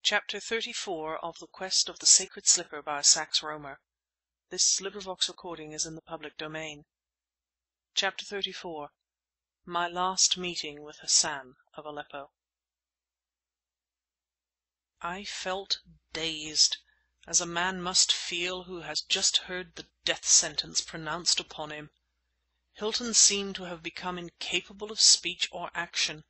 Chapter 34 of The Quest of the Sacred Slipper by Sax Rohmer. Chapter 34 My Last Meeting with Hassan of Aleppo. I felt dazed, as a man must feel who has just heard the death sentence pronounced upon him. Hilton seemed to have become incapable of speech or action,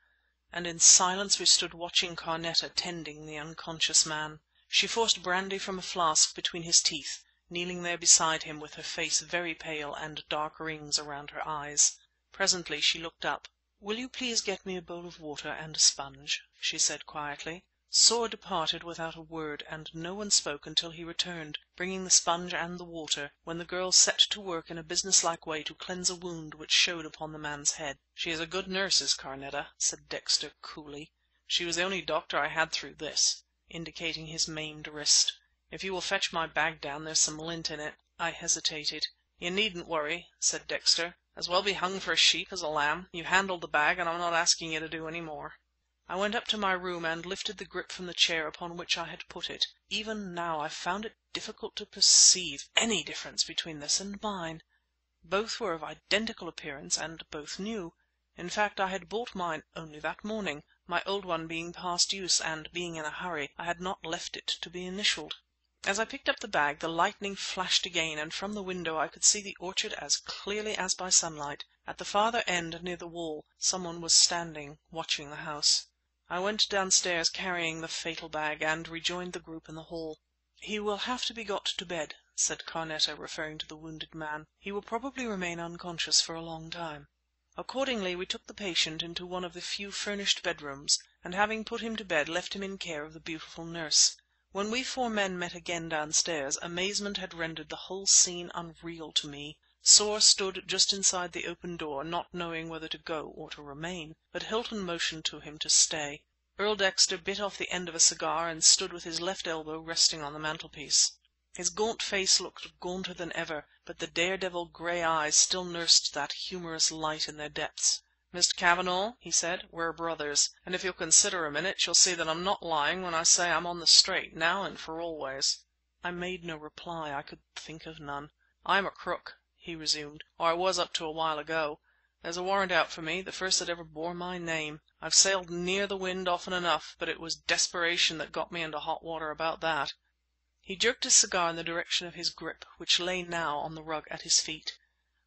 and in silence we stood watching Carneta tending the unconscious man. She forced brandy from a flask between his teeth, kneeling there beside him with her face very pale and dark rings around her eyes. Presently she looked up. "Will you please get me a bowl of water and a sponge?" she said quietly. Soar departed without a word, and no one spoke until he returned, bringing the sponge and the water, when the girl set to work in a businesslike way to cleanse a wound which showed upon the man's head. "She is a good nurse, is Carneta," said Dexter coolly. "She was the only doctor I had through this," indicating his maimed wrist. "If you will fetch my bag down, there's some lint in it." I hesitated. "You needn't worry," said Dexter. "As well be hung for a sheep as a lamb. You've handled the bag, and I'm not asking you to do any more." I went up to my room and lifted the grip from the chair upon which I had put it. Even now I found it difficult to perceive any difference between this and mine. Both were of identical appearance and both new. In fact, I had bought mine only that morning, my old one being past use, and being in a hurry, I had not left it to be initialed. As I picked up the bag the lightning flashed again, and from the window I could see the orchard as clearly as by sunlight. At the farther end, near the wall, someone was standing, watching the house. I went downstairs carrying the fatal bag, and rejoined the group in the hall. "He will have to be got to bed," said Carneta, referring to the wounded man. "He will probably remain unconscious for a long time." Accordingly we took the patient into one of the few furnished bedrooms, and having put him to bed left him in care of the beautiful nurse. When we four men met again downstairs, amazement had rendered the whole scene unreal to me. Soar stood just inside the open door, not knowing whether to go or to remain, but Hilton motioned to him to stay. Earl Dexter bit off the end of a cigar and stood with his left elbow resting on the mantelpiece. His gaunt face looked gaunter than ever, but the daredevil grey eyes still nursed that humorous light in their depths. "Mr. Cavanagh," he said, "we're brothers, and if you'll consider a minute you'll see that I'm not lying when I say I'm on the straight, now and for always." I made no reply. I could think of none. "I'm a crook," he resumed, "or I was up to a while ago. There's a warrant out for me, the first that ever bore my name. I've sailed near the wind often enough, but it was desperation that got me into hot water about that." He jerked his cigar in the direction of his grip, which lay now on the rug at his feet.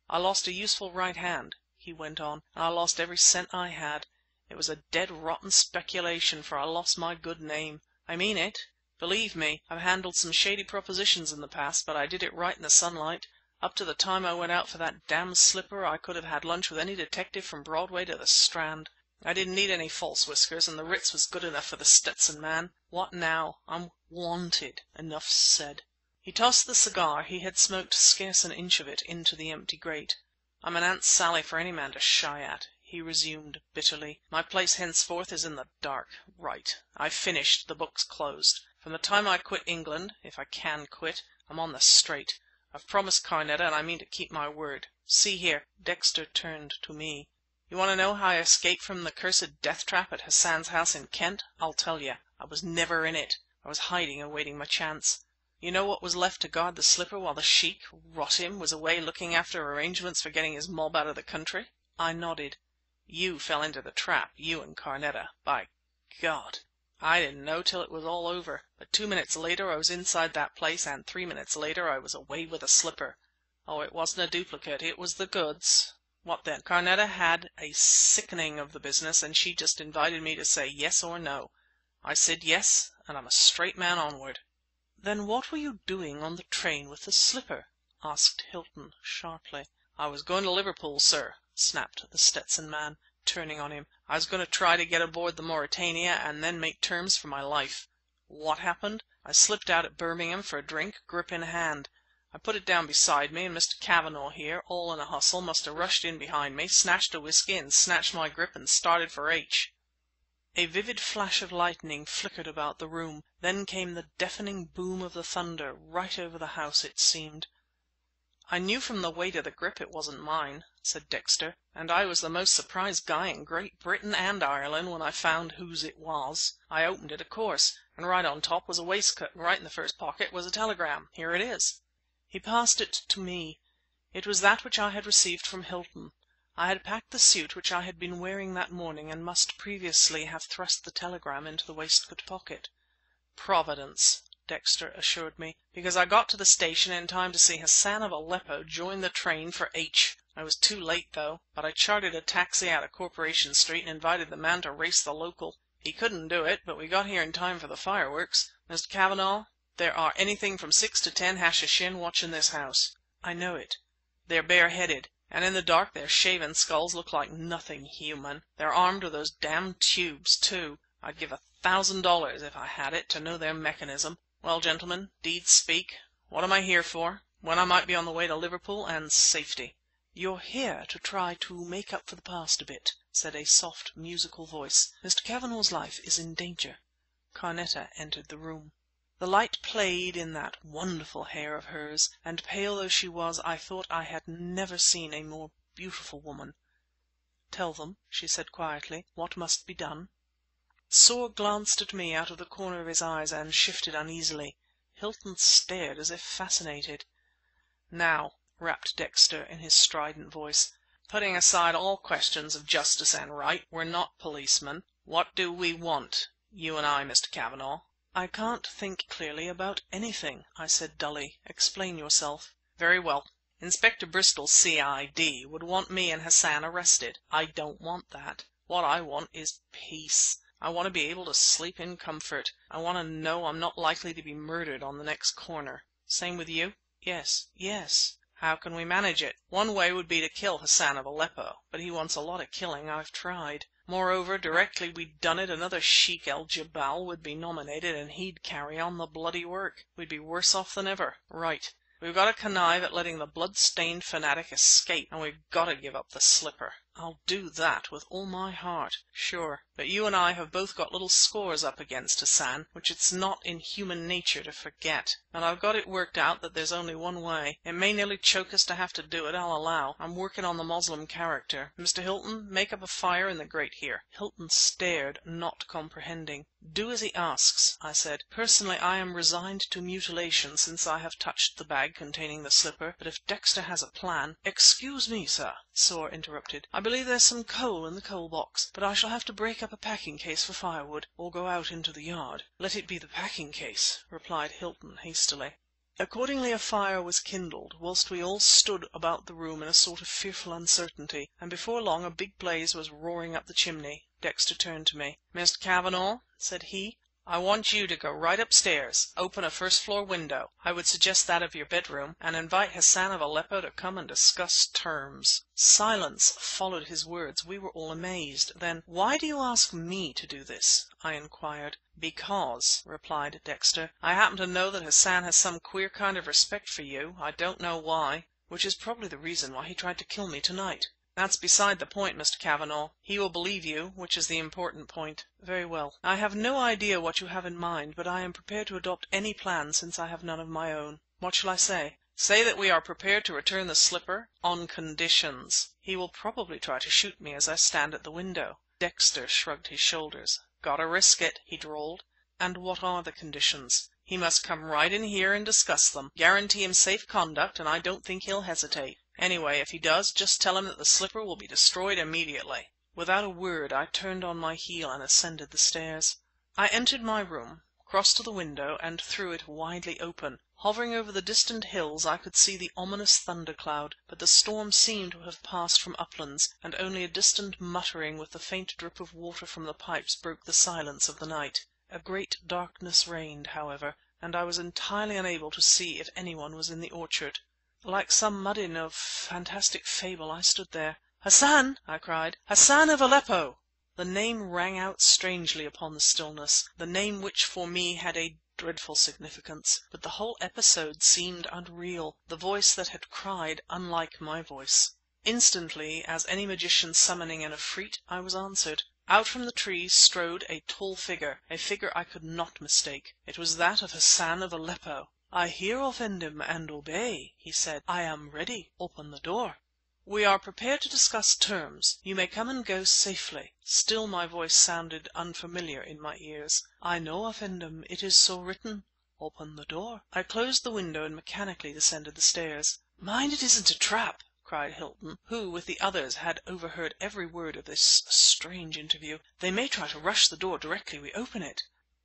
"I lost a useful right hand," he went on, "and I lost every cent I had. It was a dead rotten speculation, for I lost my good name. I mean it. Believe me, I've handled some shady propositions in the past, but I did it right in the sunlight. Up to the time I went out for that damned slipper I could have had lunch with any detective from Broadway to the Strand. I didn't need any false whiskers, and the Ritz was good enough for the Stetson man. What now? I'm wanted. Enough said." He tossed the cigar, he had smoked scarce an inch of it, into the empty grate. "I'm an Aunt Sally for any man to shy at," he resumed bitterly. "My place henceforth is in the dark. Right. I've finished. The book's closed. From the time I quit England, if I can quit, I'm on the straight. I've promised Carneta, and I mean to keep my word. See here." Dexter turned to me. "You want to know how I escaped from the cursed death trap at Hassan's house in Kent? I'll tell you. I was never in it. I was hiding and waiting my chance. You know what was left to guard the slipper while the Sheikh, rot him, was away looking after arrangements for getting his mob out of the country?" I nodded. "You fell into the trap, you and Carneta. By God! I didn't know till it was all over, but 2 minutes later I was inside that place, and 3 minutes later I was away with the slipper. Oh, it wasn't a duplicate, it was the goods. What then? Carneta had a sickening of the business, and she just invited me to say yes or no. I said yes, and I'm a straight man onward." "Then what were you doing on the train with the slipper?" asked Hilton sharply. "I was going to Liverpool, sir," snapped the Stetson man, turning on him. "I was going to try to get aboard the Mauretania and then make terms for my life. What happened? I slipped out at Birmingham for a drink, grip in hand. I put it down beside me, and Mr. Cavanagh here, all in a hustle, must have rushed in behind me, snatched a whisky and snatched my grip, and started for H." A vivid flash of lightning flickered about the room. Then came the deafening boom of the thunder, right over the house it seemed. "I knew from the weight of the grip it wasn't mine," said Dexter, "and I was the most surprised guy in Great Britain and Ireland when I found whose it was. I opened it, of course, and right on top was a waistcoat, and right in the first pocket was a telegram. Here it is." He passed it to me. It was that which I had received from Hilton. I had packed the suit which I had been wearing that morning, and must previously have thrust the telegram into the waistcoat pocket. "Providence," Dexter assured me, "because I got to the station in time to see Hassan of Aleppo join the train for H. I was too late, though, but I chartered a taxi out of Corporation Street and invited the man to race the local. He couldn't do it, but we got here in time for the fireworks. Mr. Cavanagh, there are anything from 6 to 10 Hashishin watching this house." "I know it." "They're bareheaded, and in the dark their shaven skulls look like nothing human. They're armed with those damned tubes, too. I'd give $1,000, if I had it, to know their mechanism. Well, gentlemen, deeds speak. What am I here for, when I might be on the way to Liverpool and safety?" "You're here to try to make up for the past a bit," said a soft, musical voice. "Mr. Cavanagh's life is in danger." Carneta entered the room. The light played in that wonderful hair of hers, and pale though she was, I thought I had never seen a more beautiful woman. "Tell them," she said quietly, "what must be done." Soar glanced at me out of the corner of his eyes and shifted uneasily. Hilton stared as if fascinated. "Now," rapped Dexter in his strident voice, "putting aside all questions of justice and right—we're not policemen. What do we want, you and I, Mr. Cavanagh?" "I can't think clearly about anything," I said dully. "Explain yourself." "Very well. Inspector Bristol's C.I.D. would want me and Hassan arrested. I don't want that. What I want is peace. I want to be able to sleep in comfort. I want to know I'm not likely to be murdered on the next corner. Same with you?" "Yes, yes." "How can we manage it? One way would be to kill Hassan of Aleppo, but he wants a lot of killing. I've tried. Moreover, directly we'd done it another Sheikh el-Jebal would be nominated and he'd carry on the bloody work. We'd be worse off than ever." "Right. We've got to connive at letting the blood-stained fanatic escape, and we've got to give up the slipper." "I'll do that with all my heart." "Sure. But you and I have both got little scores up against Hassan, which it's not in human nature to forget. And I've got it worked out that there's only one way. It may nearly choke us to have to do it, I'll allow. I'm working on the Moslem character. Mr. Hilton, make up a fire in the grate here." Hilton stared, not comprehending. "Do as he asks," I said. "Personally I am resigned to mutilation since I have touched the bag containing the slipper, but if Dexter has a plan—" "Excuse me, sir," Soar interrupted. "I believe there's some coal in the coal box, but I shall have to break up a packing case for firewood, or go out into the yard." "Let it be the packing case," replied Hilton hastily. Accordingly a fire was kindled, whilst we all stood about the room in a sort of fearful uncertainty, and before long a big blaze was roaring up the chimney. Dexter turned to me. "Mr. Cavanagh," said he, "I want you to go right upstairs, open a first-floor window, I would suggest that of your bedroom, and invite Hassan of Aleppo to come and discuss terms." Silence followed his words. We were all amazed. Then— "Why do you ask me to do this?" I inquired. "Because," replied Dexter, "I happen to know that Hassan has some queer kind of respect for you. I don't know why." "Which is probably the reason why he tried to kill me tonight." "That's beside the point, Mr. Cavanagh. He will believe you, which is the important point." "Very well. I have no idea what you have in mind, but I am prepared to adopt any plan since I have none of my own. What shall I say?" "Say that we are prepared to return the slipper on conditions." "He will probably try to shoot me as I stand at the window." Dexter shrugged his shoulders. "Gotta risk it," he drawled. "And what are the conditions?" "He must come right in here and discuss them. Guarantee him safe conduct, and I don't think he'll hesitate. Anyway, if he does, just tell him that the slipper will be destroyed immediately." Without a word I turned on my heel and ascended the stairs. I entered my room, crossed to the window, and threw it widely open. Hovering over the distant hills I could see the ominous thundercloud, but the storm seemed to have passed from uplands, and only a distant muttering with the faint drip of water from the pipes broke the silence of the night. A great darkness reigned, however, and I was entirely unable to see if anyone was in the orchard. Like some mueddin of fantastic fable I stood there. "Hassan!" I cried. "Hassan of Aleppo!" The name rang out strangely upon the stillness, the name which for me had a dreadful significance. But the whole episode seemed unreal, the voice that had cried unlike my voice. Instantly, as any magician summoning an efreet, I was answered. Out from the trees strode a tall figure, a figure I could not mistake. It was that of Hassan of Aleppo. "I hear offendum and obey," he said. "I am ready. Open the door." "We are prepared to discuss terms. You may come and go safely." Still my voice sounded unfamiliar in my ears. "I know, effendim. It is so written. Open the door." I closed the window and mechanically descended the stairs. "Mind it isn't a trap!" cried Hilton, who, with the others, had overheard every word of this strange interview. "They may try to rush the door directly we open it."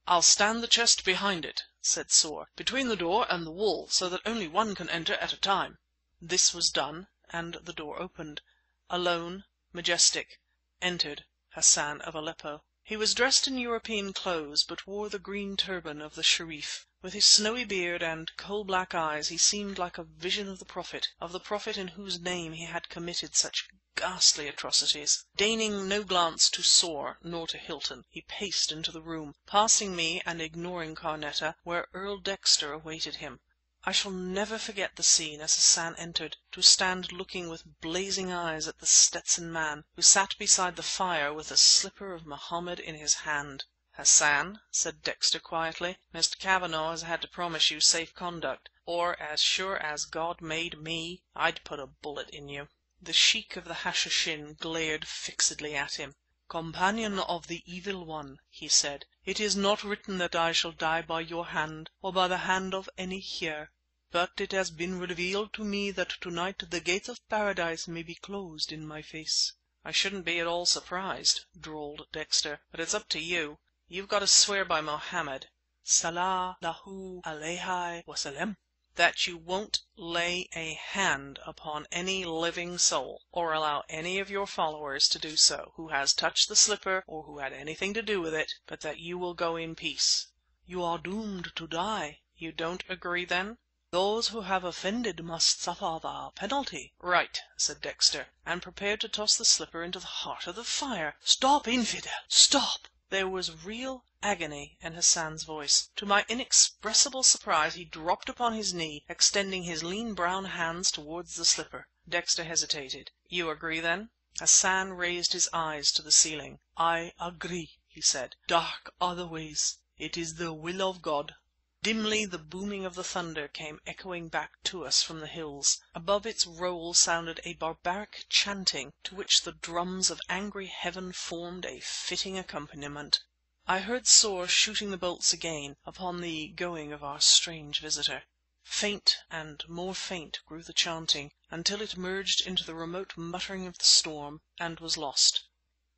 "I'll stand the chest behind it," said Soar, "between the door and the wall, so that only one can enter at a time." This was done, and the door opened. Alone, majestic, entered Hassan of Aleppo. He was dressed in European clothes, but wore the green turban of the Sherif. With his snowy beard and coal-black eyes he seemed like a vision of the Prophet in whose name he had committed such ghastly atrocities. Deigning no glance to Soar nor to Hilton, he paced into the room, passing me and ignoring Carneta, where Earl Dexter awaited him. I shall never forget the scene as Hassan entered, to stand looking with blazing eyes at the Stetson man, who sat beside the fire with the slipper of Mohammed in his hand. "Hassan," said Dexter quietly, "Mr. Cavanagh has had to promise you safe conduct, or as sure as God made me, I'd put a bullet in you." The Sheikh of the Hashishin glared fixedly at him. "Companion of the Evil One," he said, "it is not written that I shall die by your hand, or by the hand of any here. But it has been revealed to me that tonight the gates of paradise may be closed in my face." "I shouldn't be at all surprised," drawled Dexter, "but it's up to you. You've got to swear by Mohammed (Sallallahu alayhi wasallam) that you won't lay a hand upon any living soul, or allow any of your followers to do so, who has touched the slipper or who had anything to do with it, but that you will go in peace." "You are doomed to die." "You don't agree, then?" "Those who have offended must suffer the penalty." "Right," said Dexter, and prepared to toss the slipper into the heart of the fire. "Stop, infidel! Stop!" There was real agony in Hassan's voice. To my inexpressible surprise he dropped upon his knee, extending his lean brown hands towards the slipper. Dexter hesitated. "You agree, then?" Hassan raised his eyes to the ceiling. "I agree," he said. "Dark are the ways. It is the will of God." Dimly the booming of the thunder came echoing back to us from the hills. Above its roll sounded a barbaric chanting, to which the drums of angry heaven formed a fitting accompaniment. I heard Soar shooting the bolts again, upon the going of our strange visitor. Faint and more faint grew the chanting, until it merged into the remote muttering of the storm, and was lost.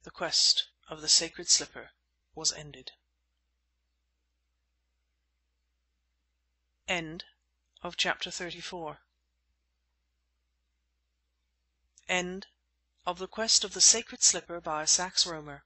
The quest of the sacred slipper was ended. End of chapter 34. End of The Quest of the Sacred Slipper by Sax Rohmer.